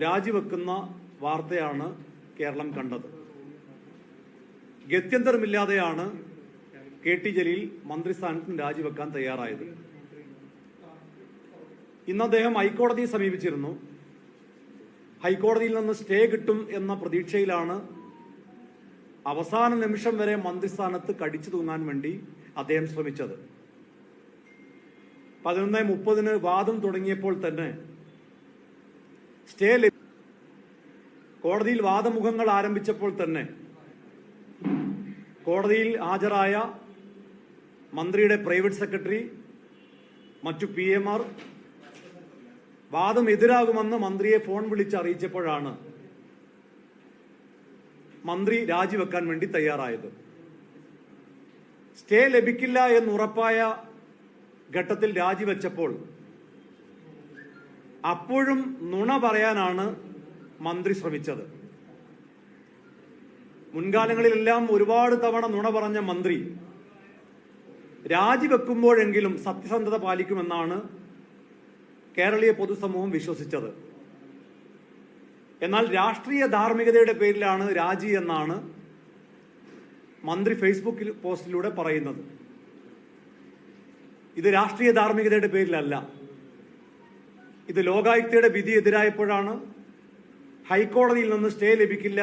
രാജിവെക്കുന്ന വാർത്തയാണ് കേരളം കണ്ടത്. ഗത്യന്തരമില്ലാതെയാണ് KT ജലീൽ മന്ത്രിസ്ഥാനത്തും രാജിവെക്കാൻ തയ്യാറായത്. ഇന്ന് അദ്ദേഹം ഹൈക്കോടതിയെ സമീപിച്ചിരുന്നു. ഹൈക്കോടതിയിൽ നിന്ന് സ്റ്റേ കിട്ടും എന്ന പ്രതീക്ഷയിലാണ് അവസാന നിമിഷം വരെ മന്ത്രിസ്ഥാനത്ത് കടിച്ചു തൂങ്ങാൻ വേണ്ടി അദ്ദേഹം ശ്രമിച്ചത്. 11:30 വാദം തുടങ്ങിയപ്പോൾ തന്നെ സ്റ്റേ കോടതിയിൽ വാദമുഖങ്ങൾ ആരംഭിച്ചപ്പോൾ തന്നെ കോടതിയിൽ ഹാജരായ മന്ത്രിയുടെ പ്രൈവറ്റ് സെക്രട്ടറി, മറ്റു PMമാർ വാദം എതിരാകുമെന്ന് മന്ത്രിയെ ഫോൺ വിളിച്ച് അറിയിച്ചപ്പോഴാണ് മന്ത്രി രാജിവെക്കാൻ വേണ്ടി തയ്യാറായത്. സ്റ്റേ ലഭിക്കില്ല എന്നുറപ്പായ ഘട്ടത്തിൽ രാജിവെച്ചപ്പോൾ അപ്പോഴും നുണ പറയാനാണ് മന്ത്രി ശ്രമിച്ചത്. മുൻകാലങ്ങളിലെല്ലാം ഒരുപാട് തവണ നുണ പറഞ്ഞ മന്ത്രി രാജിവെക്കുമ്പോഴെങ്കിലും സത്യസന്ധത പാലിക്കുമെന്നാണ് കേരളീയ പൊതുസമൂഹം വിശ്വസിച്ചത്. എന്നാൽ രാഷ്ട്രീയ ധാർമ്മികതയുടെ പേരിലാണ് രാജി എന്നാണ് മന്ത്രി ഫേസ്ബുക്ക് പോസ്റ്റിലൂടെ പറയുന്നത്. ഇത് രാഷ്ട്രീയ ധാർമ്മികതയുടെ പേരിലല്ല. ഇത് ലോകായുക്തയുടെ വിധി എതിരായപ്പോഴാണ്, ഹൈക്കോടതിയിൽ നിന്ന് സ്റ്റേ ലഭിക്കില്ല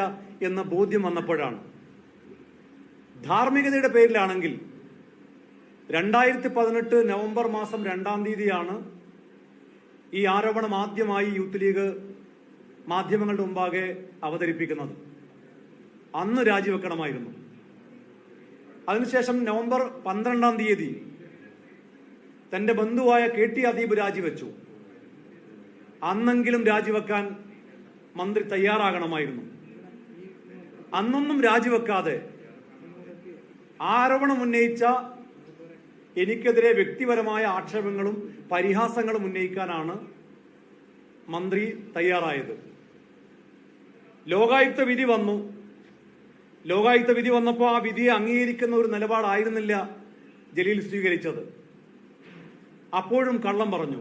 എന്ന ബോധ്യം വന്നപ്പോഴാണ്. ധാർമ്മികതയുടെ പേരിലാണെങ്കിൽ 2018 നവംബർ മാസം 2-ാം തീയതിയാണ് ഈ ആരോപണം ആദ്യമായി യൂത്ത് ലീഗ് മാധ്യമങ്ങളുടെ മുമ്പാകെ അവതരിപ്പിക്കുന്നത്. അന്ന് രാജിവെക്കണമായിരുന്നു. അതിനുശേഷം നവംബർ 12-ാം തീയതി തന്റെ ബന്ധുവായ KT അദീബ് രാജിവെച്ചു. അന്നെങ്കിലും രാജിവെക്കാൻ മന്ത്രി തയ്യാറാകണമായിരുന്നു. അന്നൊന്നും രാജിവെക്കാതെ ആരോപണം ഉന്നയിച്ച എനിക്കെതിരെ വ്യക്തിപരമായ ആക്ഷേപങ്ങളും പരിഹാസങ്ങളും ഉന്നയിക്കാനാണ് മന്ത്രി തയ്യാറായത്. ലോകായുക്ത വിധി വന്നു. ലോകായുക്ത വിധി വന്നപ്പോൾ ആ വിധിയെ അംഗീകരിക്കുന്ന ഒരു നിലപാടായിരുന്നില്ല ജലീൽ സ്വീകരിച്ചത്. അപ്പോഴും കള്ളം പറഞ്ഞു.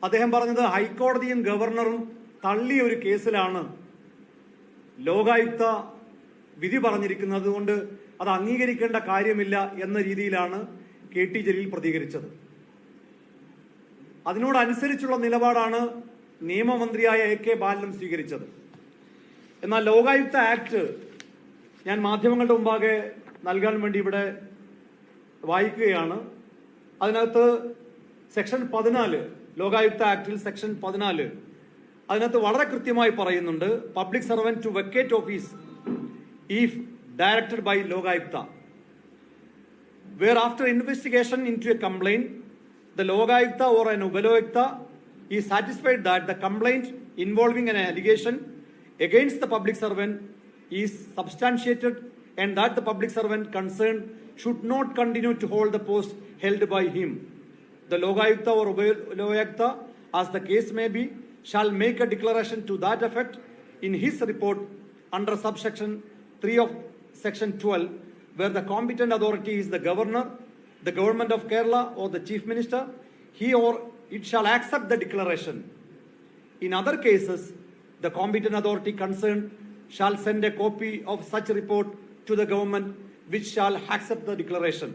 അദ്ദേഹം പറഞ്ഞത് ഹൈക്കോടതിയും ഗവർണറും തള്ളിയ ഒരു കേസിലാണ് ലോകായുക്ത വിധി പറഞ്ഞിരിക്കുന്നത്, കൊണ്ട് അത് അംഗീകരിക്കേണ്ട കാര്യമില്ല എന്ന രീതിയിലാണ് KT ജലീൽ പ്രതികരിച്ചത്. അതിനോടനുസരിച്ചുള്ള നിലപാടാണ് നിയമമന്ത്രിയായ AK ബാലനും സ്വീകരിച്ചത്. എന്നാൽ ലോകായുക്ത ആക്ട് ഞാൻ മാധ്യമങ്ങളുടെ മുമ്പാകെ നൽകാൻ വേണ്ടി ഇവിടെ വായിക്കുകയാണ്. അതിനകത്ത് സെക്ഷൻ 14, ലോകായുക്ത ആക്ടിൽ സെക്ഷൻ 14, അതിനകത്ത് വളരെ കൃത്യമായി പറയുന്നുണ്ട്, public servant to vacate office if directed by Logayukta, where after investigation into a complaint, the Logayukta or an Upalayukta is satisfied that the complaint involving an allegation against the public servant is substantiated and that the public servant concerned should not continue to hold the post held by him, the Logayukta or Upalayukta, as the case may be, shall make a declaration to that effect in his report under subsection 3 of section 12, where the competent authority is the governor, the government of Kerala or the chief minister. He or it shall accept the declaration. In other cases, the competent authority concerned shall send a copy of such report to the government, which shall accept the declaration.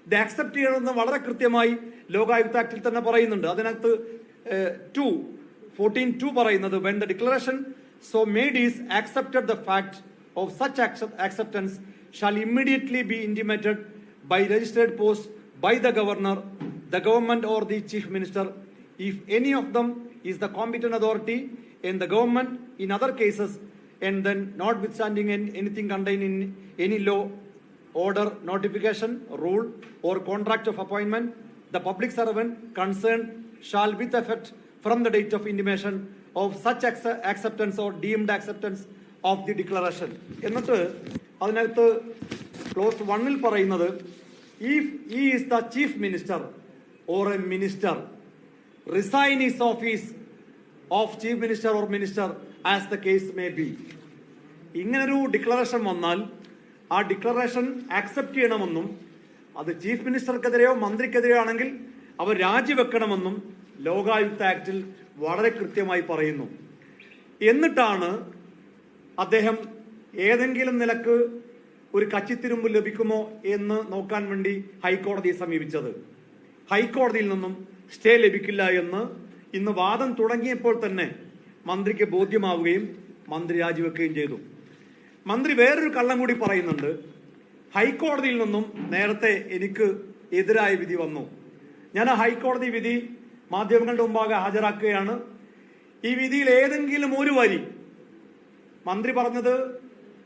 The accept ചെയ്യണമെന്ന് വളരെ കൃത്യമായി ലോകായുക്ത ആക്ടിൽ തന്നെ പറയുന്നുണ്ട്. അതിനകത്ത് 14(2) പറയുന്നത്, when the declaration so made is accepted, the fact of such acceptance shall immediately be intimated by registered post by the governor, the government or the chief minister, if any of them is the competent authority in the government. In other cases, and then notwithstanding anything contained in any law, order, notification, rule or contract of appointment, the public servant concerned shall with effect from the date of intimation of such acceptance or deemed acceptance of the declaration. എന്നിട്ട് അതിനകത്ത് close 1-ൽ പറയുന്നത്, if he is the chief minister or a minister, resign his office of chief minister or minister as the case may be. ഇങ്ങനൊരു declaration വന്നാൽ ആ declaration accept ചെയ്യണമെന്നും അത് chief മിനിസ്റ്റർക്കെതിരെയോ മന്ത്രിക്കെതിരെയോ ആണെങ്കിൽ അവർ രാജിവെക്കണമെന്നും ലോകായുക്ത ആക്ടിൽ വളരെ കൃത്യമായി പറയുന്നു. എന്നിട്ടാണ് അദ്ദേഹം ഏതെങ്കിലും നിലക്ക് ഒരു കച്ചിത്തിരുമ്പ് ലഭിക്കുമോ എന്ന് നോക്കാൻ വേണ്ടി ഹൈക്കോടതിയെ സമീപിച്ചത്. ഹൈക്കോടതിയിൽ നിന്നും സ്റ്റേ ലഭിക്കില്ല എന്ന് ഇന്ന് വാദം തുടങ്ങിയപ്പോൾ തന്നെ മന്ത്രിക്ക് ബോധ്യമാവുകയും മന്ത്രി രാജിവെക്കുകയും ചെയ്തു. മന്ത്രി വേറൊരു കള്ളം കൂടി പറയുന്നുണ്ട്. ഹൈക്കോടതിയിൽ നിന്നും നേരത്തെ എനിക്ക് എതിരായ വിധി വന്നു. ഞാൻ ആ ഹൈക്കോടതി വിധി മാധ്യമങ്ങളുടെ മുമ്പാകെ ഹാജരാക്കുകയാണ്. ഈ വിധിയിൽ ഏതെങ്കിലും ഒരു വരി, മന്ത്രി പറഞ്ഞത്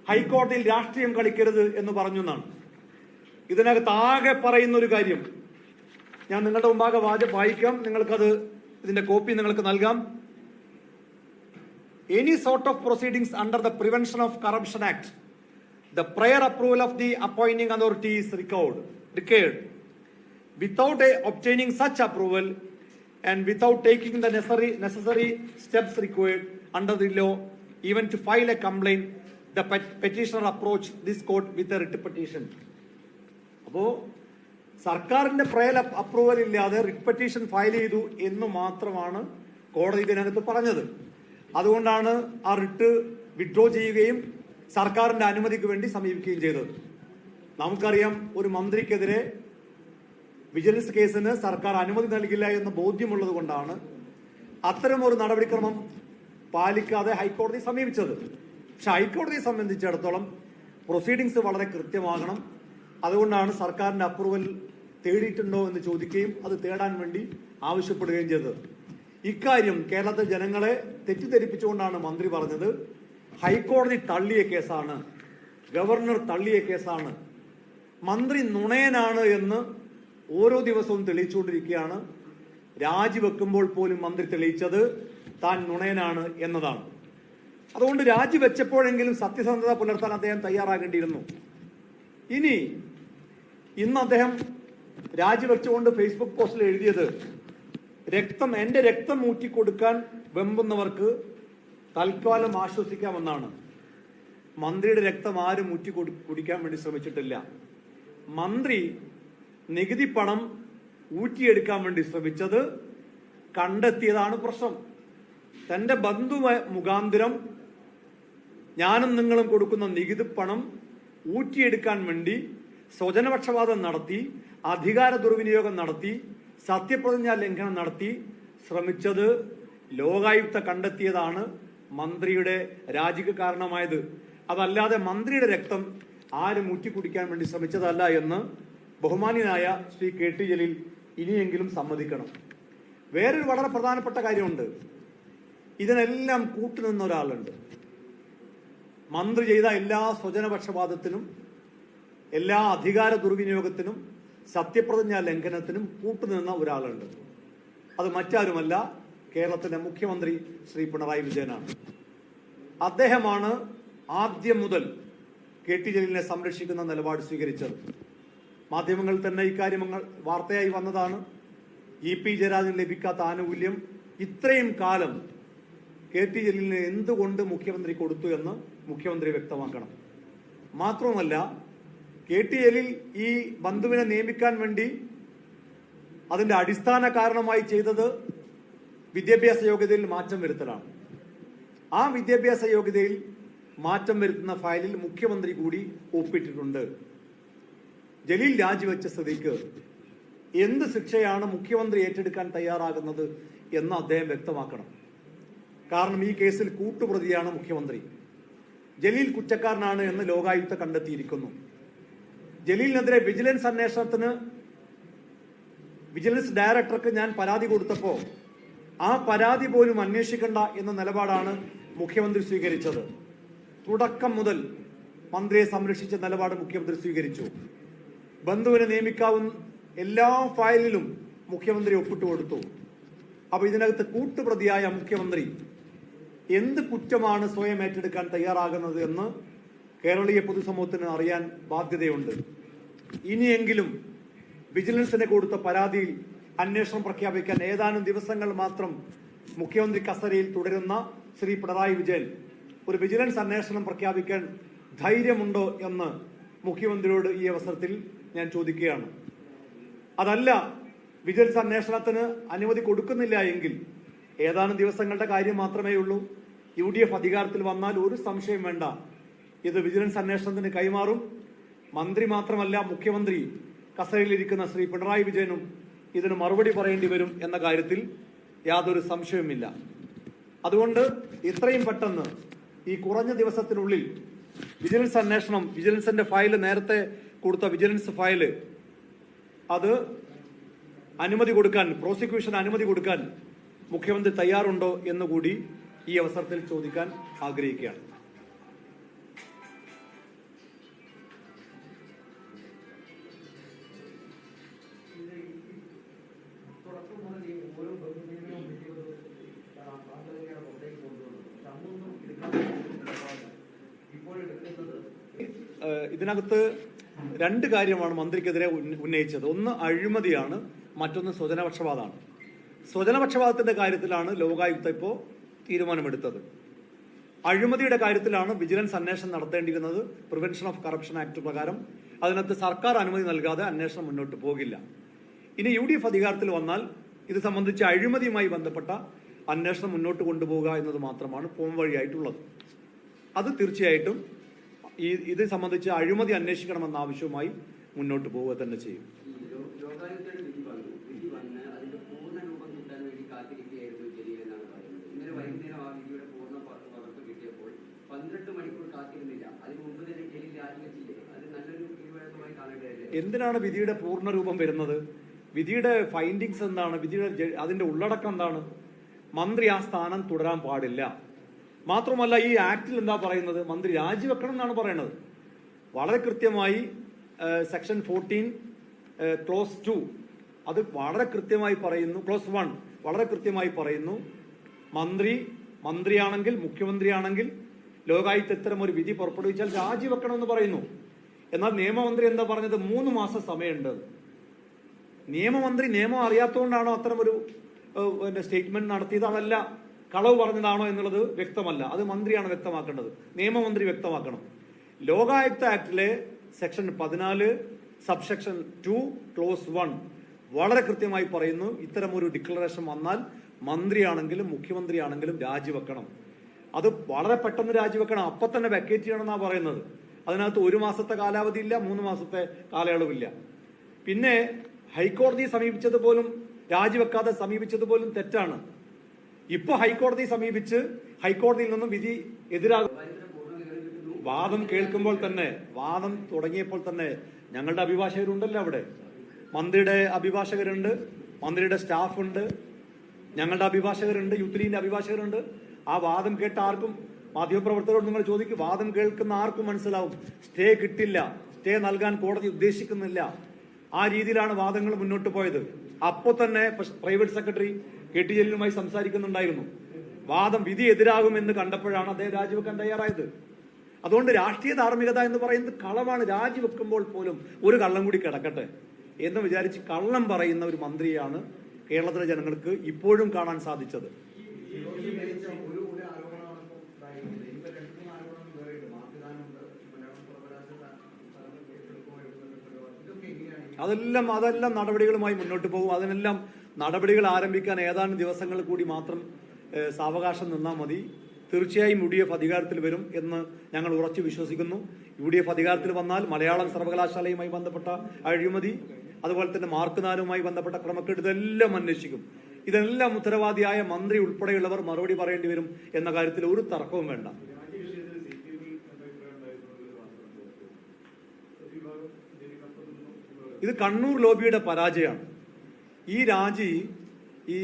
ഹൈക്കോടതിയിൽ രാഷ്ട്രീയം കളിക്കരുത് എന്ന് പറഞ്ഞു എന്നാണ്. ഇതിനകത്ത് ആകെ പറയുന്ന ഒരു കാര്യം ഞാൻ നിങ്ങളുടെ മുമ്പാകെ വായിക്കാം. നിങ്ങൾക്കത് ഇതിന്റെ കോപ്പി നിങ്ങൾക്ക് നൽകാം. Any sort of proceedings under the Prevention of Corruption Act, the prior approval of the appointing authority is required. Without obtaining such approval and without taking the necessary steps required under the law, even to file a complaint, the petitioner approached this court with a writ petition. അപ്പോ സർക്കാരിന്റെ prior approval ഇല്ലാതെ writ petition file ചെയ്തു എന്ന് മാത്രമാണ് കോടതി ഇതിനകത്ത് പറഞ്ഞത്. അതുകൊണ്ടാണ് ആ റിട്ട് വിഡ്രോ ചെയ്യുകയും സർക്കാരിന്റെ അനുമതിക്ക് വേണ്ടി സമീപിക്കുകയും ചെയ്തത്. നമുക്കറിയാം, ഒരു മന്ത്രിക്കെതിരെ വിജിലൻസ് കേസിന് സർക്കാർ അനുമതി നൽകില്ല എന്ന് ബോധ്യമുള്ളത് കൊണ്ടാണ് അത്തരം ഒരു നടപടിക്രമം പാലിക്കാതെ ഹൈക്കോടതി സമീപിച്ചത്. പക്ഷെ ഹൈക്കോടതിയെ സംബന്ധിച്ചിടത്തോളം പ്രൊസീഡിങ്സ് വളരെ കൃത്യമാകണം. അതുകൊണ്ടാണ് സർക്കാരിന്റെ അപ്രൂവൽ തേടിയിട്ടുണ്ടോ എന്ന് ചോദിക്കുകയും അത് തേടാൻ വേണ്ടി ആവശ്യപ്പെടുകയും ചെയ്തത്. ഇക്കാര്യം കേരളത്തിലെ ജനങ്ങളെ തെറ്റിദ്ധരിപ്പിച്ചുകൊണ്ടാണ് മന്ത്രി പറഞ്ഞത് ഹൈക്കോടതി തള്ളിയ കേസാണ്, ഗവർണർ തള്ളിയ കേസാണ്. മന്ത്രി നുണയനാണ് എന്ന് ഓരോ ദിവസവും തെളിയിച്ചുകൊണ്ടിരിക്കുകയാണ്. രാജിവെക്കുമ്പോൾ പോലും മന്ത്രി തെളിയിച്ചത് താൻ നുണയനാണ് എന്നതാണ്. അതുകൊണ്ട് രാജിവെച്ചപ്പോഴെങ്കിലും സത്യസന്ധത പുലർത്താൻ അദ്ദേഹം തയ്യാറാകേണ്ടിയിരുന്നു. ഇന്ന് അദ്ദേഹം രാജിവെച്ചുകൊണ്ട് ഫേസ്ബുക്ക് പോസ്റ്റിൽ എഴുതിയത് എന്റെ രക്തം ഊറ്റിക്കൊടുക്കാൻ വെമ്പുന്നവർക്ക് തൽക്കാലം ആശ്വസിക്കാമെന്നാണ്. മന്ത്രിയുടെ രക്തം ആരും കുടിക്കാൻ വേണ്ടി ശ്രമിച്ചിട്ടില്ല. മന്ത്രി നികുതി പണം ഊറ്റിയെടുക്കാൻ വേണ്ടി ശ്രമിച്ചത് കണ്ടെത്തിയതാണ് പ്രശ്നം. തന്റെ ബന്ധു മുഖാന്തരം ഞാനും നിങ്ങളും കൊടുക്കുന്ന നികുതി പണം ഊറ്റിയെടുക്കാൻ വേണ്ടി സ്വജനപക്ഷപാതം നടത്തി, അധികാര ദുർവിനിയോഗം നടത്തി, സത്യപ്രതിജ്ഞാ ലംഘനം നടത്തി ശ്രമിച്ചത് ലോകായുക്ത കണ്ടെത്തിയതാണ് മന്ത്രിയുടെ രാജിക്ക് കാരണമായത്. അതല്ലാതെ മന്ത്രിയുടെ രക്തം ആരും ഊറ്റിക്കുടിക്കാൻ വേണ്ടി ശ്രമിച്ചതല്ല എന്ന് ബഹുമാന്യനായ ശ്രീ കെ ടി ജലീൽ ഇനിയെങ്കിലും സമ്മതിക്കണം. വേറൊരു വളരെ പ്രധാനപ്പെട്ട കാര്യമുണ്ട്. ഇതിനെല്ലാം കൂട്ടുനിന്ന ഒരാളുണ്ട്. മന്ത്രി ചെയ്ത എല്ലാ സ്വജനപക്ഷപാതത്തിനും, എല്ലാ അധികാര ദുർവിനിയോഗത്തിനും, സത്യപ്രതിജ്ഞാ ലംഘനത്തിനും കൂട്ടുനിന്ന ഒരാളുണ്ട്. അത് മറ്റാരുമല്ല, കേരളത്തിന്റെ മുഖ്യമന്ത്രി ശ്രീ പിണറായി വിജയനാണ്. അദ്ദേഹമാണ് ആദ്യം മുതൽ കെ ടി ജലീലിനെ സംരക്ഷിക്കുന്ന നിലപാട് സ്വീകരിച്ചത്. മാധ്യമങ്ങളിൽ തന്നെ ഇക്കാര്യം വാർത്തയായി വന്നതാണ്. ഇ പി ജയരാജന് ലഭിക്കാത്ത ആനുകൂല്യം ഇത്രയും കാലം കെ ടി ജലീലിന് എന്തുകൊണ്ട് മുഖ്യമന്ത്രി കൊടുത്തു എന്ന് മുഖ്യമന്ത്രി വ്യക്തമാക്കണം. മാത്രവുമല്ല, കെ ടി ജലീൽ ഈ ബന്ധുവിനെ നിയമിക്കാൻ വേണ്ടി അതിന്റെ അടിസ്ഥാന കാരണമായി ചെയ്തത് വിദ്യാഭ്യാസ യോഗ്യതയിൽ മാറ്റം വരുത്തലാണ്. ആ വിദ്യാഭ്യാസ യോഗ്യതയിൽ മാറ്റം വരുത്തുന്ന ഫയലിൽ മുഖ്യമന്ത്രി കൂടി ഒപ്പിട്ടിട്ടുണ്ട്. ജലീൽ രാജിവെച്ച സ്ഥിതിക്ക് എന്ത് ശിക്ഷയാണ് മുഖ്യമന്ത്രി ഏറ്റെടുക്കാൻ തയ്യാറാകുന്നത് എന്ന് അദ്ദേഹം വ്യക്തമാക്കണം. കാരണം ഈ കേസിൽ കൂട്ടുപ്രതിയാണ് മുഖ്യമന്ത്രി. ജലീൽ കുറ്റക്കാരനാണ് എന്ന് ലോകായുക്ത കണ്ടെത്തിയിരിക്കുന്നു. ജലീലിനെതിരെ വിജിലൻസ് അന്വേഷണത്തിന് വിജിലൻസ് ഡയറക്ടർക്ക് ഞാൻ പരാതി കൊടുത്തപ്പോൾ ആ പരാതി പോലും അന്വേഷിക്കണ്ട എന്ന നിലപാടാണ് മുഖ്യമന്ത്രി സ്വീകരിച്ചത്. തുടക്കം മുതൽ മന്ത്രിയെ സംരക്ഷിച്ച നിലപാട് മുഖ്യമന്ത്രി സ്വീകരിച്ചു. ബന്ധുവിനെ നിയമിക്കാവുന്ന എല്ലാ ഫയലിലും മുഖ്യമന്ത്രി ഒപ്പിട്ട് കൊടുത്തു. അപ്പൊ ഇതിനകത്ത് കൂട്ടുപ്രതിയായ മുഖ്യമന്ത്രി എന്ത് കുറ്റമാണ് സ്വയം ഏറ്റെടുക്കാൻ തയ്യാറാകുന്നത് എന്ന് കേരളീയ പൊതുസമൂഹത്തിന് അറിയാൻ ബാധ്യതയുണ്ട്. ഇനിയെങ്കിലും വിജിലൻസിന് കൊടുത്ത പരാതിയിൽ അന്വേഷണം പ്രഖ്യാപിക്കാൻ ഏതാനും ദിവസങ്ങൾ മാത്രം മുഖ്യമന്ത്രി കസേരയിൽ തുടരുന്ന ശ്രീ പിണറായി വിജയൻ ഒരു വിജിലൻസ് അന്വേഷണം പ്രഖ്യാപിക്കാൻ ധൈര്യമുണ്ടോ എന്ന് മുഖ്യമന്ത്രിയോട് ഈ അവസരത്തിൽ ഞാൻ ചോദിക്കുകയാണ്. അതല്ല, വിജിലൻസ് അന്വേഷണത്തിന് അനുമതി കൊടുക്കുന്നില്ല എങ്കിൽ ഏതാനും ദിവസങ്ങളുടെ കാര്യം മാത്രമേ ഉള്ളൂ. UDF അധികാരത്തിൽ വന്നാൽ ഒരു സംശയം വേണ്ട, ഇത് വിജിലൻസ് അന്വേഷണത്തിന് കൈമാറും. മന്ത്രി മാത്രമല്ല, മുഖ്യമന്ത്രി കസേരയിലിരിക്കുന്ന ശ്രീ പിണറായി വിജയനും ഇതിന് മറുപടി പറയേണ്ടി വരും എന്ന കാര്യത്തിൽ യാതൊരു സംശയവുമില്ല. അതുകൊണ്ട് ഇത്രയും പെട്ടെന്ന് ഈ കുറഞ്ഞ ദിവസത്തിനുള്ളിൽ വിജിലൻസ് അന്വേഷണം, വിജിലൻസിന്റെ ഫയല്, നേരത്തെ കൊടുത്ത വിജിലൻസ് ഫയല്, അത് അനുമതി കൊടുക്കാൻ, പ്രോസിക്യൂഷൻ അനുമതി കൊടുക്കാൻ മുഖ്യമന്ത്രി തയ്യാറുണ്ടോ എന്നുകൂടി ഈ അവസരത്തിൽ ചോദിക്കാൻ ആഗ്രഹിക്കുകയാണ്. ഇതിനകത്ത് രണ്ട് കാര്യമാണ് മന്ത്രിക്കെതിരെ ഉന്നയിച്ചത്. ഒന്ന് അഴിമതിയാണ്, മറ്റൊന്ന് സ്വജനപക്ഷപാതമാണ്. സ്വജനപക്ഷപാതത്തിന്റെ കാര്യത്തിലാണ് ലോകായുക്ത ഇപ്പോൾ തീരുമാനമെടുത്തത്. അഴിമതിയുടെ കാര്യത്തിലാണ് വിജിലൻസ് അന്വേഷണം നടത്തേണ്ടിയിരുന്നത്. പ്രിവെൻഷൻ ഓഫ് കറപ്ഷൻ ആക്ട് പ്രകാരം അതിനകത്ത് സർക്കാർ അനുമതി നൽകാതെ അന്വേഷണം മുന്നോട്ട് പോകില്ല. ഇനി UDF അധികാരത്തിൽ വന്നാൽ ഇത് സംബന്ധിച്ച് അഴിമതിയുമായി ബന്ധപ്പെട്ട അന്വേഷണം മുന്നോട്ട് കൊണ്ടുപോകുക എന്നത് മാത്രമാണ് പോംവഴിയായിട്ടുള്ളത്. അത് തീർച്ചയായിട്ടും ഇത് സംബന്ധിച്ച് അഴിമതി അന്വേഷിക്കണമെന്ന ആവശ്യവുമായി മുന്നോട്ട് പോവുക തന്നെ ചെയ്യും. എന്തിനാണ് വിധിയുടെ പൂർണ്ണ രൂപം വരുന്നത്? വിധിയുടെ ഫൈൻഡിങ്സ് എന്താണ്? വിധിയുടെ അതിന്റെ ഉള്ളടക്കം എന്താണ്? മന്ത്രി ആ സ്ഥാനം തുടരാൻ പാടില്ല. മാത്രമല്ല, ഈ ആക്ടിൽ എന്താ പറയുന്നത്? മന്ത്രി രാജിവെക്കണം എന്നാണ് പറയുന്നത്. വളരെ കൃത്യമായി സെക്ഷൻ 14 ക്ലോസ് 2 അത് വളരെ കൃത്യമായി പറയുന്നു. ക്ലോസ് 1 വളരെ കൃത്യമായി പറയുന്നു, മന്ത്രിയാണെങ്കിൽ, മുഖ്യമന്ത്രിയാണെങ്കിൽ ലോകായുക്ത ഇത്തരം ഒരു വിധി പുറപ്പെടുവിച്ചാൽ രാജിവെക്കണമെന്ന് പറയുന്നു. എന്നാൽ നിയമമന്ത്രി എന്താ പറഞ്ഞത്? 3 മാസം സമയമുണ്ട്. നിയമമന്ത്രി നിയമം അറിയാത്തതുകൊണ്ടാണോ അത്തരമൊരു സ്റ്റേറ്റ്മെന്റ് നടത്തിയത്? അതല്ല, കളവ് പറഞ്ഞതാണോ എന്നുള്ളത് വ്യക്തമല്ല. അത് മന്ത്രിയാണ് വ്യക്തമാക്കേണ്ടത്, നിയമമന്ത്രി വ്യക്തമാക്കണം. ലോകായുക്ത ആക്ടിലെ സെക്ഷൻ 14 സബ്സെക്ഷൻ 2 ക്ലോസ് 1 വളരെ കൃത്യമായി പറയുന്നു, ഇത്തരം ഒരു ഡിക്ലറേഷൻ വന്നാൽ മന്ത്രിയാണെങ്കിലും മുഖ്യമന്ത്രിയാണെങ്കിലും രാജിവെക്കണം. അത് വളരെ പെട്ടെന്ന് രാജിവെക്കണം, അപ്പൊ തന്നെ വെക്കേറ്റ് ചെയ്യണമെന്നാണ് പറയുന്നത്. അതിനകത്ത് 1 മാസത്തെ കാലാവധി ഇല്ല, 3 മാസത്തെ കാലയളവില്ല. പിന്നെ ഹൈക്കോടതിയെ സമീപിച്ചത് പോലും, രാജിവെക്കാതെ സമീപിച്ചത് പോലും തെറ്റാണ്. ഇപ്പൊ ഹൈക്കോടതിയെ സമീപിച്ച് ഹൈക്കോടതിയിൽ നിന്നും വിധി എതിരാകും. വാദം കേൾക്കുമ്പോൾ തന്നെ, വാദം തുടങ്ങിയപ്പോൾ തന്നെ ഞങ്ങളുടെ അഭിഭാഷകരുണ്ടല്ലോ അവിടെ. മന്ത്രിയുടെ അഭിഭാഷകരുണ്ട്, മന്ത്രിയുടെ സ്റ്റാഫുണ്ട്, ഞങ്ങളുടെ അഭിഭാഷകരുണ്ട്, യൂത്ത് ലീഗിന്റെ അഭിഭാഷകരുണ്ട്. ആ വാദം കേട്ട ആർക്കും, മാധ്യമപ്രവർത്തകരോട് നിങ്ങൾ ചോദിക്കും, വാദം കേൾക്കുന്ന ആർക്കും മനസ്സിലാവും സ്റ്റേ കിട്ടില്ല, സ്റ്റേ നൽകാൻ കോടതി ഉദ്ദേശിക്കുന്നില്ല. ആ രീതിയിലാണ് വാദങ്ങൾ മുന്നോട്ട് പോയത്. അപ്പോൾ തന്നെ പ്രൈവറ്റ് സെക്രട്ടറി KT ജലീലുമായി സംസാരിക്കുന്നുണ്ടായിരുന്നു. വാദം വിധി എതിരാകുമെന്ന് കണ്ടപ്പോഴാണ് അദ്ദേഹം രാജിവെക്കാൻ തയ്യാറായത്. അതുകൊണ്ട് രാഷ്ട്രീയ ധാർമ്മികത എന്ന് പറയുന്നത് കളവാണ്. രാജിവെക്കുമ്പോൾ പോലും ഒരു കള്ളം കൂടി കിടക്കട്ടെ എന്ന് വിചാരിച്ച് കള്ളം പറയുന്ന ഒരു മന്ത്രിയാണ് കേരളത്തിലെ ജനങ്ങൾക്ക് ഇപ്പോഴും കാണാൻ സാധിച്ചത്. അതെല്ലാം നടപടികളുമായി മുന്നോട്ട് പോകും. അതിനെല്ലാം നടപടികൾ ആരംഭിക്കാൻ ഏതാനും ദിവസങ്ങൾ കൂടി മാത്രം സാവകാശം നിന്നാൽ മതി. തീർച്ചയായും UDF അധികാരത്തിൽ വരും എന്ന് ഞങ്ങൾ ഉറച്ചു വിശ്വസിക്കുന്നു. UDF അധികാരത്തിൽ വന്നാൽ മലയാളം സർവകലാശാലയുമായി ബന്ധപ്പെട്ട അഴിമതി, അതുപോലെ തന്നെ മാർക്ക് 4 ബന്ധപ്പെട്ട ക്രമക്കേട്, ഇതെല്ലാം അന്വേഷിക്കും. ഇതെല്ലാം ഉത്തരവാദിയായ മന്ത്രി ഉൾപ്പെടെയുള്ളവർ മറുപടി പറയേണ്ടി വരും എന്ന കാര്യത്തിൽ ഒരു തർക്കവും വേണ്ട. ഇത് കണ്ണൂർ ലോബിയുടെ പരാജയമാണ്. ഈ രാജി, ഈ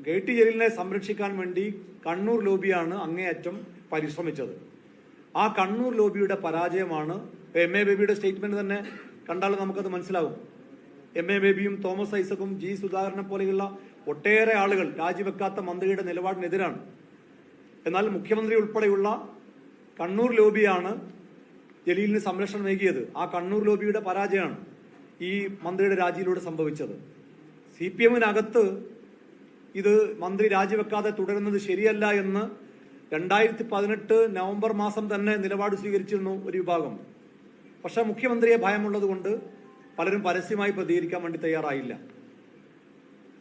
KT ജലീലിനെ സംരക്ഷിക്കാൻ വേണ്ടി കണ്ണൂർ ലോബിയാണ് അങ്ങേയറ്റം പരിശ്രമിച്ചത്. ആ കണ്ണൂർ ലോബിയുടെ പരാജയമാണ്. MA ബേബിയുടെ സ്റ്റേറ്റ്മെന്റ് തന്നെ കണ്ടാൽ നമുക്കത് മനസ്സിലാവും. MA ബേബിയും തോമസ് ഐസക്കും G സുധാകരനെ പോലെയുള്ള ഒട്ടേറെ ആളുകൾ രാജിവെക്കാത്ത മന്ത്രിയുടെ നിലപാടിനെതിരാണ്. എന്നാൽ മുഖ്യമന്ത്രി ഉൾപ്പെടെയുള്ള കണ്ണൂർ ലോബിയാണ് ജലീലിന് സംരക്ഷണം നൽകിയത്. ആ കണ്ണൂർ ലോബിയുടെ പരാജയമാണ് ഈ മന്ത്രിയുടെ രാജിയിലൂടെ സംഭവിച്ചത്. CPM-നകത്ത് ഇത് മന്ത്രി രാജിവെക്കാതെ തുടരുന്നത് ശരിയല്ല എന്ന് 2018 നവംബർ മാസം തന്നെ നിലപാട് സ്വീകരിച്ചിരുന്നു ഒരു വിഭാഗം. പക്ഷെ മുഖ്യമന്ത്രിയെ ഭയമുള്ളത് കൊണ്ട് പലരും പരസ്യമായി പ്രതികരിക്കാൻ വേണ്ടി തയ്യാറായില്ല.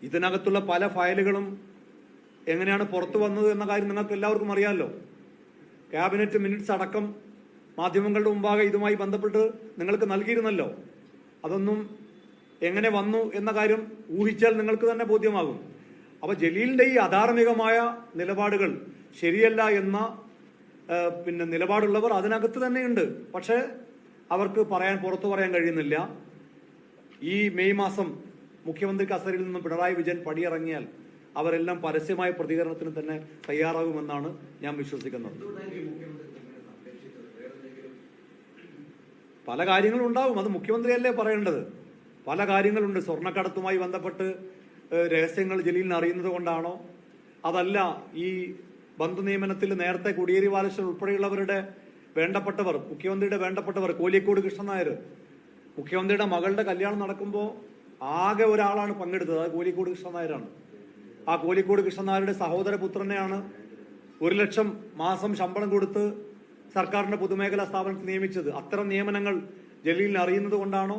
ഇതിനകത്തുള്ള പല ഫയലുകളും എങ്ങനെയാണ് പുറത്തു വന്നത് എന്ന കാര്യം നിങ്ങൾക്ക് എല്ലാവർക്കും അറിയാമല്ലോ. ക്യാബിനറ്റ് മിനിറ്റ്സ് അടക്കം മാധ്യമങ്ങളുടെ മുമ്പാകെ ഇതുമായി ബന്ധപ്പെട്ട് നിങ്ങൾക്ക് നൽകിയിരുന്നല്ലോ. അതൊന്നും എങ്ങനെ വന്നു എന്ന കാര്യം ഊഹിച്ചാൽ നിങ്ങൾക്ക് തന്നെ ബോധ്യമാകും. അപ്പൊ ജലീലിന്റെ ഈ അധാർമികമായ നിലപാടുകൾ ശരിയല്ല എന്ന നിലപാടുള്ളവർ അതിനകത്ത് തന്നെയുണ്ട്. പക്ഷേ അവർക്ക് പുറത്തു പറയാൻ കഴിയുന്നില്ല. ഈ മെയ് മാസം മുഖ്യമന്ത്രി കസേരയിൽ നിന്നും പിണറായി വിജയൻ പടിയിറങ്ങിയാൽ അവരെല്ലാം പരസ്യമായ പ്രതികരണത്തിന് തന്നെ തയ്യാറാകുമെന്നാണ് ഞാൻ വിശ്വസിക്കുന്നത്. പല കാര്യങ്ങളും ഉണ്ടാവും, അത് മുഖ്യമന്ത്രിയല്ലേ പറയേണ്ടത്. പല കാര്യങ്ങളുണ്ട്. സ്വർണ്ണക്കടത്തുമായി ബന്ധപ്പെട്ട് രഹസ്യങ്ങൾ ജലീലിന് അറിയുന്നത് കൊണ്ടാണോ, അതല്ല ഈ ബന്ധു നിയമനത്തിൽ നേരത്തെ കോടിയേരി ബാലകൃഷ്ണൻ ഉൾപ്പെടെയുള്ളവരുടെ വേണ്ടപ്പെട്ടവർ, മുഖ്യമന്ത്രിയുടെ വേണ്ടപ്പെട്ടവർ, കോലിക്കോട് കൃഷ്ണൻ നായർ, മുഖ്യമന്ത്രിയുടെ മകളുടെ കല്യാണം നടക്കുമ്പോൾ ആകെ ഒരാളാണ് പങ്കെടുത്തത്, അത് കോലിക്കോട് കൃഷ്ണൻ നായരാണ്. ആ കോലിക്കോട് കൃഷ്ണൻ നായരുടെ സഹോദരപുത്രനെയാണ് 1 ലക്ഷം മാസം ശമ്പളം കൊടുത്ത് സർക്കാരിന്റെ പൊതുമേഖലാ സ്ഥാപനത്തിൽ നിയമിച്ചത്. അത്തരം നിയമനങ്ങൾ ജലീലിന് അറിയുന്നത് കൊണ്ടാണോ?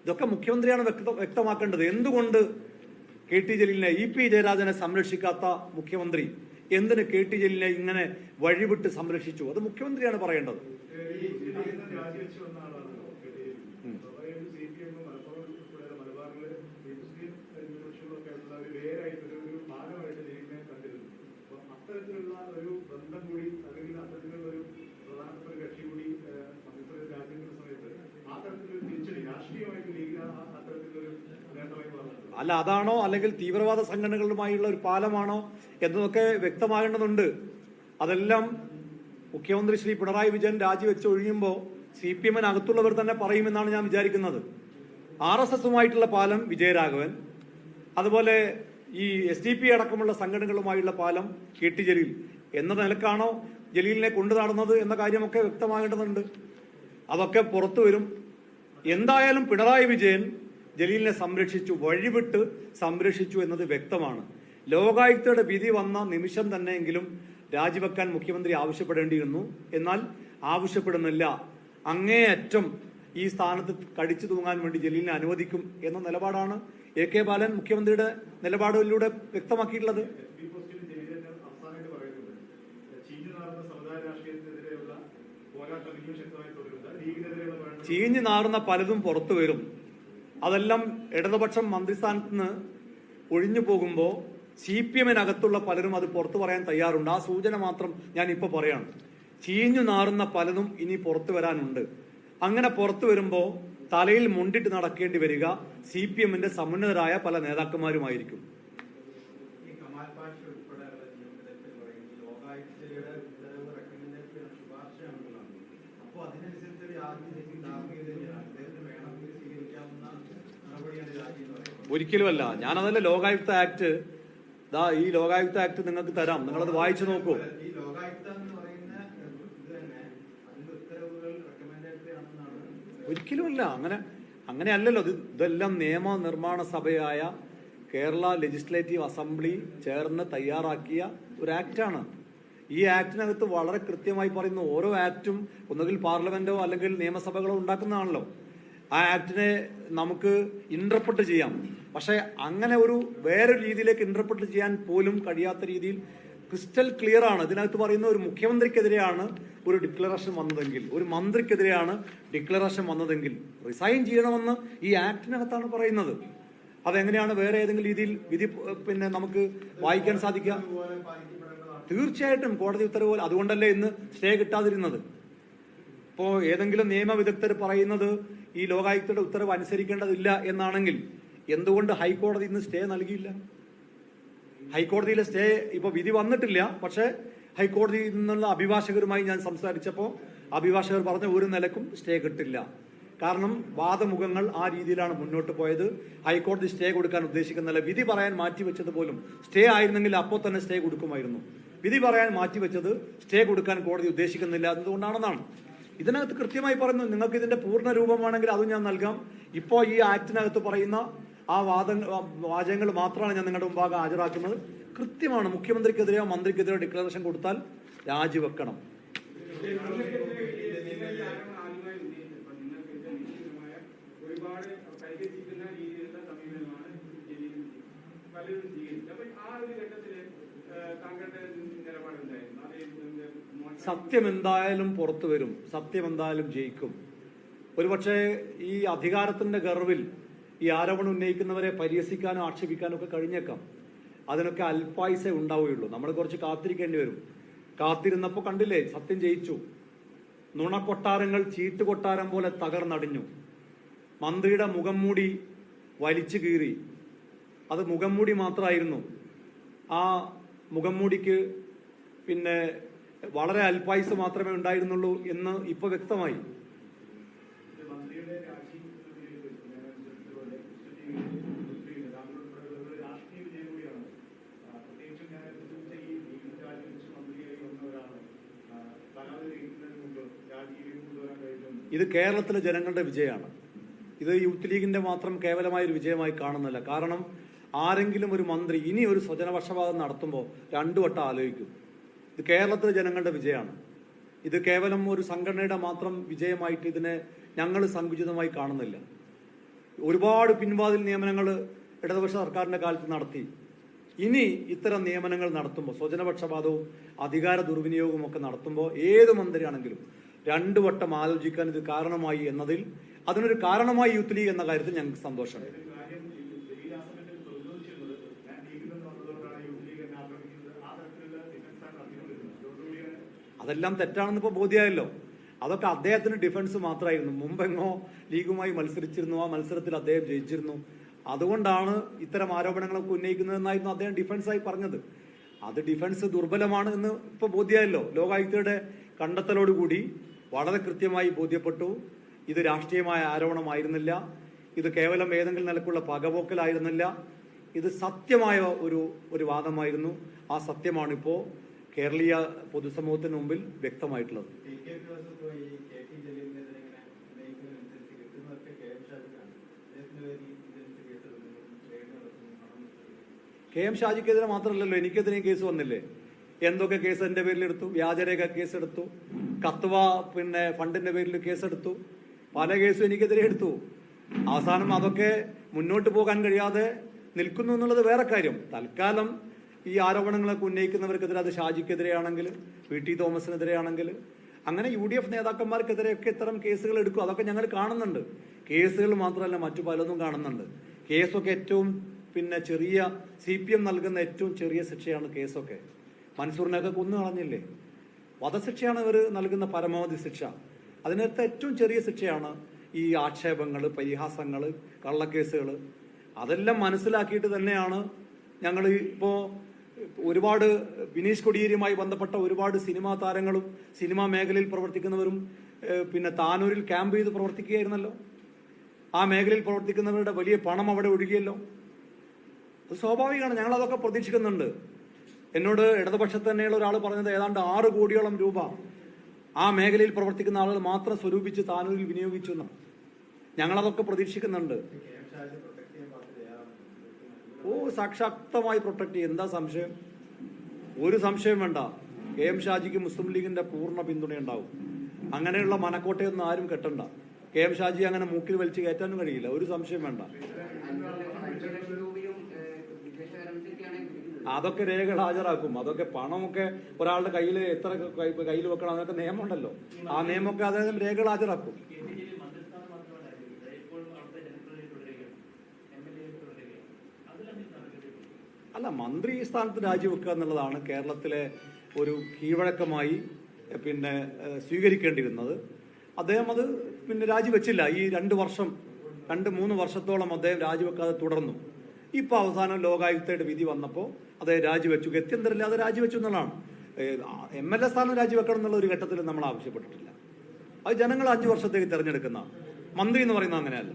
ഇതൊക്കെ മുഖ്യമന്ത്രിയാണ് വ്യക്തമാക്കേണ്ടത്. എന്തുകൊണ്ട് KT ജലീലിനെ, EP ജയരാജനെ സംരക്ഷിക്കാത്ത മുഖ്യമന്ത്രി എന്തിന് KT ജലീലിനെ ഇങ്ങനെ വഴിവിട്ട് സംരക്ഷിച്ചു? അത് മുഖ്യമന്ത്രിയാണ് പറയേണ്ടത്. അല്ല, അതാണോ അല്ലെങ്കിൽ തീവ്രവാദ സംഘടനകളുമായുള്ള ഒരു പാലമാണോ എന്നതൊക്കെ വ്യക്തമാകേണ്ടതുണ്ട്. അതെല്ലാം മുഖ്യമന്ത്രി ശ്രീ പിണറായി വിജയൻ രാജിവെച്ച് ഒഴിയുമ്പോൾ CPM അകത്തുള്ളവർ തന്നെ പറയുമെന്നാണ് ഞാൻ വിചാരിക്കുന്നത്. RSSുമായിട്ടുള്ള പാലം വിജയരാഘവൻ, അതുപോലെ ഈ SDP അടക്കമുള്ള സംഘടനകളുമായുള്ള പാലം KT ജലീൽ എന്ന നിലക്കാണോ ജലീലിനെ കൊണ്ടു നടന്നത് എന്ന കാര്യമൊക്കെ വ്യക്തമാകേണ്ടതുണ്ട്. അതൊക്കെ പുറത്തു വരും. എന്തായാലും പിണറായി വിജയൻ ജലീലിനെ സംരക്ഷിച്ചു, വഴിവിട്ട് സംരക്ഷിച്ചു എന്നത് വ്യക്തമാണ്. ലോകായുക്തയുടെ വിധി വന്ന നിമിഷം തന്നെയെങ്കിലും രാജിവെക്കാൻ മുഖ്യമന്ത്രി ആവശ്യപ്പെടേണ്ടിയിരുന്നു. എന്നാൽ ആവശ്യപ്പെടുന്നില്ല. അങ്ങേയറ്റം ഈ സ്ഥാനത്ത് കടിച്ചു തൂങ്ങാൻ വേണ്ടി ജലീലിനെ അനുവദിക്കും എന്ന നിലപാടാണ് AK ബാലൻ മുഖ്യമന്ത്രിയുടെ നിലപാടിലൂടെ വ്യക്തമാക്കിയിട്ടുള്ളത്. ചീഞ്ഞു നാറുന്ന പലതും പുറത്തു വരും. അതെല്ലാം ഇടതുപക്ഷം മന്ത്രിസ്ഥാനത്ത് നിന്ന് ഒഴിഞ്ഞു പോകുമ്പോൾ CPMനകത്തുള്ള പലരും അത് പുറത്തു പറയാൻ തയ്യാറുണ്ട്. ആ സൂചന മാത്രം ഞാൻ ഇപ്പോൾ പറയാണ്. ചീഞ്ഞു നാറുന്ന പലതും ഇനി പുറത്തു വരാനുണ്ട്. അങ്ങനെ പുറത്തു വരുമ്പോൾ തലയിൽ മുണ്ടിട്ട് നടക്കേണ്ടി വരിക CPMന്റെ സമുന്നതരായ പല നേതാക്കന്മാരുമായിരിക്കും. ഒരിക്കലുമല്ല. ഞാനതല്ല, ലോകായുക്ത ആക്ട്, ഈ ലോകായുക്ത ആക്ട് നിങ്ങൾക്ക് തരാം, നിങ്ങളത് വായിച്ചു നോക്കൂ. ഒരിക്കലുമല്ല. അങ്ങനെയല്ലല്ലോ. ഇതെല്ലാം നിയമനിർമ്മാണ സഭയായ കേരള ലെജിസ്ലേറ്റീവ് അസംബ്ലി ചേർന്ന് തയ്യാറാക്കിയ ഒരു ആക്ടാണ്. ഈ ആക്ടിനകത്ത് വളരെ കൃത്യമായി പറയുന്നു, ഓരോ ആക്ടും ഒന്നുകിൽ പാർലമെന്റോ അല്ലെങ്കിൽ നിയമസഭകളോ ഉണ്ടാക്കുന്നതാണല്ലോ. ആ ആക്ടിനെ നമുക്ക് ഇന്റർപ്രറ്റ് ചെയ്യാം. പക്ഷെ അങ്ങനെ വേറൊരു രീതിയിലേക്ക് ഇന്റർപ്രറ്റ് ചെയ്യാൻ പോലും കഴിയാത്ത രീതിയിൽ ക്രിസ്റ്റൽ ക്ലിയർ ആണ്. ഇതിനകത്ത് പറയുന്ന ഒരു മുഖ്യമന്ത്രിക്കെതിരെയാണ് ഒരു ഡിക്ലറേഷൻ വന്നതെങ്കിൽ, ഒരു മന്ത്രിക്കെതിരെയാണ് ഡിക്ലറേഷൻ വന്നതെങ്കിൽ റിസൈൻ ചെയ്യണമെന്ന് ഈ ആക്ടിനകത്താണ് പറയുന്നത്. അതെങ്ങനെയാണ് വേറെ ഏതെങ്കിലും രീതിയിൽ വിധി നമുക്ക് വായിക്കാൻ സാധിക്കുക? തീർച്ചയായിട്ടും കോടതി ഉത്തരവ് പോലെ. അതുകൊണ്ടല്ലേ ഇന്ന് സ്റ്റേ കിട്ടാതിരുന്നത്. ഇപ്പോ ഏതെങ്കിലും നിയമവിദഗ്ധർ പറയുന്നത് ഈ ലോകായുക്തയുടെ ഉത്തരവ് അനുസരിക്കേണ്ടതില്ല എന്നാണെങ്കിൽ എന്തുകൊണ്ട് ഹൈക്കോടതി ഇന്ന് സ്റ്റേ നൽകിയില്ല? ഹൈക്കോടതിയിലെ സ്റ്റേ ഇപ്പൊ വിധി വന്നിട്ടില്ല. പക്ഷെ ഹൈക്കോടതിയിൽ നിന്നുള്ള അഭിഭാഷകരുമായി ഞാൻ സംസാരിച്ചപ്പോൾ അഭിഭാഷകർ പറഞ്ഞ ഒരു നിലക്കും സ്റ്റേ കിട്ടില്ല. കാരണം വാദമുഖങ്ങൾ ആ രീതിയിലാണ് മുന്നോട്ട് പോയത്. ഹൈക്കോടതി സ്റ്റേ കൊടുക്കാൻ ഉദ്ദേശിക്കുന്നില്ല. വിധി പറയാൻ മാറ്റിവെച്ചത് പോലും സ്റ്റേ ആയിരുന്നെങ്കിൽ അപ്പോൾ തന്നെ സ്റ്റേ കൊടുക്കുമായിരുന്നു. വിധി പറയാൻ മാറ്റിവെച്ചത് സ്റ്റേ കൊടുക്കാൻ കോടതി ഉദ്ദേശിക്കുന്നില്ല എന്നതുകൊണ്ടാണെന്നാണ്. ഇതിനകത്ത് കൃത്യമായി പറയുന്നു. നിങ്ങൾക്ക് ഇതിന്റെ പൂർണ്ണ രൂപമാണെങ്കിൽ അതും ഞാൻ നൽകാം. ഇപ്പോൾ ഈ ആക്ടിനകത്ത് പറയുന്ന ആ വാചകങ്ങൾ മാത്രമാണ് ഞാൻ നിങ്ങളുടെ മുമ്പാകെ ഹാജരാക്കുന്നത്. കൃത്യമാണ്. മുഖ്യമന്ത്രിക്കെതിരെയോ മന്ത്രിക്കെതിരെയോ ഡിക്ലറേഷൻ കൊടുത്താൽ രാജിവെക്കണം. സത്യം എന്തായാലും പുറത്തു വരും, സത്യം എന്തായാലും ജയിക്കും. ഒരുപക്ഷെ ഈ അധികാരത്തിന്റെ ഗർവിൽ ഈ ആരോപണം ഉന്നയിക്കുന്നവരെ പരിഹസിക്കാനോ ആക്ഷേപിക്കാനോ ഒക്കെ കഴിഞ്ഞേക്കാം. അതിനൊക്കെ അല്പായുസേ ഉണ്ടാവുകയുള്ളൂ. നമ്മൾ കുറച്ച് കാത്തിരിക്കേണ്ടി വരും. കാത്തിരുന്നപ്പോൾ കണ്ടില്ലേ, സത്യം ജയിച്ചു. നുണക്കൊട്ടാരങ്ങൾ ചീട്ടുകൊട്ടാരം പോലെ തകർന്നടിഞ്ഞു. മന്ത്രിയുടെ മുഖം മൂടി വലിച്ചു കീറി. അത് മുഖം മൂടി മാത്രമായിരുന്നു. ആ മുഖം മൂടിക്ക് പിന്നെ വളരെ അല്പായുസ് മാത്രമേ ഉണ്ടായിരുന്നുള്ളൂ എന്ന് ഇപ്പൊ വ്യക്തമായി. ഇത് കേരളത്തിലെ ജനങ്ങളുടെ വിജയമാണ്. ഇത് യൂത്ത് ലീഗിന്റെ മാത്രം കേവലമായ ഒരു വിജയമായി കാണുന്നില്ല. കാരണം ആരെങ്കിലും ഒരു മന്ത്രി ഇനി ഒരു സ്വജനപക്ഷപാതം നടത്തുമ്പോൾ രണ്ടു വട്ടം ആലോചിക്കും. ഇത് കേരളത്തിലെ ജനങ്ങളുടെ വിജയമാണ്. ഇത് കേവലം ഒരു സംഘടനയുടെ മാത്രം വിജയമായിട്ട് ഇതിനെ ഞങ്ങൾ സങ്കുചിതമായി കാണുന്നില്ല. ഒരുപാട് പിൻവാതിൽ നിയമനങ്ങൾ ഇടതുപക്ഷ സർക്കാരിന്റെ കാലത്ത് നടത്തി. ഇനി ഇത്തരം നിയമനങ്ങൾ നടത്തുമ്പോൾ, സ്വജനപക്ഷപാതവും അധികാര ദുർവിനിയോഗവും ഒക്കെ നടത്തുമ്പോൾ ഏത് മന്ത്രിയാണെങ്കിലും രണ്ടു വട്ടം ആലോചിക്കാൻ ഇത് കാരണമായി എന്നതിൽ, അതിനൊരു കാരണമായി യൂത്ത് ലീഗ് എന്ന കാര്യത്തിൽ ഞങ്ങൾക്ക് സന്തോഷമുണ്ട്. അതെല്ലാം തെറ്റാണെന്ന് ഇപ്പോൾ ബോധ്യമായല്ലോ. അതൊക്കെ അദ്ദേഹത്തിന് ഡിഫൻസ് മാത്രമായിരുന്നു. മുമ്പെങ്ങോ ലീഗുമായി മത്സരിച്ചിരുന്നു, ആ മത്സരത്തിൽ അദ്ദേഹം ജയിച്ചിരുന്നു. അതുകൊണ്ടാണ് ഇത്തരം ആരോപണങ്ങളൊക്കെ ഉന്നയിക്കുന്നതെന്നായിരുന്നു അദ്ദേഹം ഡിഫൻസായി പറഞ്ഞത്. അത് ഡിഫൻസ് ദുർബലമാണ് എന്ന് ഇപ്പൊ ബോധ്യമായല്ലോ. ലോകായുക്തയുടെ കണ്ടെത്തലോടുകൂടി വളരെ കൃത്യമായി ബോധ്യപ്പെട്ടു. ഇത് രാഷ്ട്രീയമായ ആരോപണമായിരുന്നില്ല, ഇത് കേവലം ഏതെങ്കിലും നിലക്കുള്ള പകപോക്കലായിരുന്നില്ല, ഇത് സത്യമായ ഒരു വാദമായിരുന്നു. ആ സത്യമാണിപ്പോ കേരളീയ പൊതുസമൂഹത്തിന് മുമ്പിൽ വ്യക്തമായിട്ടുള്ളത്. കെ എം ഷാജിക്കെതിരെ മാത്രമല്ലല്ലോ, എനിക്കെതിരെയും കേസ് വന്നില്ലേ? എന്തൊക്കെ കേസ് എന്റെ പേരിൽ എടുത്തു? വ്യാജരേഖ കേസെടുത്തു, കത്വ ഫണ്ടിന്റെ പേരിൽ കേസെടുത്തു, പല കേസും എനിക്കെതിരെ എടുത്തു. അവസാനം അതൊക്കെ മുന്നോട്ട് പോകാൻ കഴിയാതെ നിൽക്കുന്നു എന്നുള്ളത് വേറെ കാര്യം. തൽക്കാലം ഈ ആരോപണങ്ങളൊക്കെ ഉന്നയിക്കുന്നവർക്കെതിരെ, അത് ഷാജിക്കെതിരെയാണെങ്കിൽ, വി ടി തോമസിനെതിരെയാണെങ്കിൽ, അങ്ങനെ UDF നേതാക്കന്മാർക്കെതിരെയൊക്കെ ഇത്തരം കേസുകൾ എടുക്കും. അതൊക്കെ ഞങ്ങൾ കാണുന്നുണ്ട്. കേസുകൾ മാത്രമല്ല, മറ്റു പലതും കാണുന്നുണ്ട്. കേസൊക്കെ ഏറ്റവും ചെറിയ CPM നൽകുന്ന ഏറ്റവും ചെറിയ ശിക്ഷയാണ് കേസൊക്കെ. മൻസൂറിനെയൊക്കെ കൊന്നു കളഞ്ഞില്ലേ? വധശിക്ഷയാണ് ഇവർ നൽകുന്ന പരമാവധി ശിക്ഷ. അതിനകത്ത് ഏറ്റവും ചെറിയ ശിക്ഷയാണ് ഈ ആക്ഷേപങ്ങൾ, പരിഹാസങ്ങൾ, കള്ളക്കേസുകൾ. അതെല്ലാം മനസ്സിലാക്കിയിട്ട് തന്നെയാണ് ഞങ്ങൾ ഇപ്പോൾ ഒരുപാട് ബിനീഷ് കൊടിയേരിയുമായി ബന്ധപ്പെട്ട ഒരുപാട് സിനിമാ താരങ്ങളും സിനിമാ മേഖലയിൽ പ്രവർത്തിക്കുന്നവരും താനൂരിൽ ക്യാമ്പ് ചെയ്ത് പ്രവർത്തിക്കുകയായിരുന്നല്ലോ. ആ മേഖലയിൽ പ്രവർത്തിക്കുന്നവരുടെ വലിയ പണം അവിടെ ഒഴുകിയല്ലോ. അത് സ്വാഭാവികമാണ്. ഞങ്ങൾ അതൊക്കെ പ്രതീക്ഷിക്കുന്നുണ്ട്. എന്നോട് ഇടതുപക്ഷത്ത് തന്നെയുള്ള ഒരാൾ പറഞ്ഞത് ഏതാണ്ട് 6 കോടിയോളം രൂപ ആ മേഖലയിൽ പ്രവർത്തിക്കുന്ന ആളുകൾ മാത്രം സ്വരൂപിച്ച് താനൂരിൽ വിനിയോഗിച്ചു എന്ന്. ഞങ്ങളതൊക്കെ പ്രതീക്ഷിക്കുന്നുണ്ട്. സാക്ഷാക്തമായി പ്രൊട്ടക്ട് ചെയ്യും. എന്താ സംശയം? ഒരു സംശയം വേണ്ട. കെ എം ഷാജിക്ക് മുസ്ലിം ലീഗിന്റെ പൂർണ്ണ പിന്തുണയുണ്ടാവും. അങ്ങനെയുള്ള മനക്കോട്ടയൊന്നും ആരും കെട്ടണ്ട. കെ എം ഷാജി അങ്ങനെ മൂക്കിൽ വലിച്ചു കയറ്റാനും കഴിയില്ല. ഒരു സംശയം വേണ്ട. അതൊക്കെ രേഖകൾ ഹാജരാക്കും. അതൊക്കെ പണമൊക്കെ ഒരാളുടെ കയ്യിൽ എത്ര കയ്യിൽ വെക്കണം, അതൊക്കെ നിയമമുണ്ടല്ലോ. ആ നിയമമൊക്കെ അദ്ദേഹം രേഖകൾ ഹാജരാക്കും. അല്ല, മന്ത്രി സ്ഥാനത്ത് രാജിവെക്കുക എന്നുള്ളതാണ് കേരളത്തിലെ ഒരു കീഴ്വഴക്കമായി സ്വീകരിക്കേണ്ടിയിരുന്നത്. അദ്ദേഹം അത് രാജിവെച്ചില്ല. ഈ 2-3 വർഷത്തോളം അദ്ദേഹം രാജിവെക്കാതെ തുടർന്നു. ഇപ്പൊ അവസാനം ലോകായുക്തയുടെ വിധി വന്നപ്പോൾ അദ്ദേഹം രാജിവെച്ചു. ഗത്യന്തരമില്ല, അത് രാജിവെച്ചു എന്നുള്ളതാണ്. MLA സ്ഥാനം രാജിവെക്കണം എന്നുള്ള ഒരു ഘട്ടത്തിൽ നമ്മൾ ആവശ്യപ്പെട്ടിട്ടില്ല. അത് ജനങ്ങൾ 5 വർഷത്തേക്ക് തിരഞ്ഞെടുക്കുന്ന മന്ത്രി എന്ന് പറയുന്നത് അങ്ങനെയല്ല.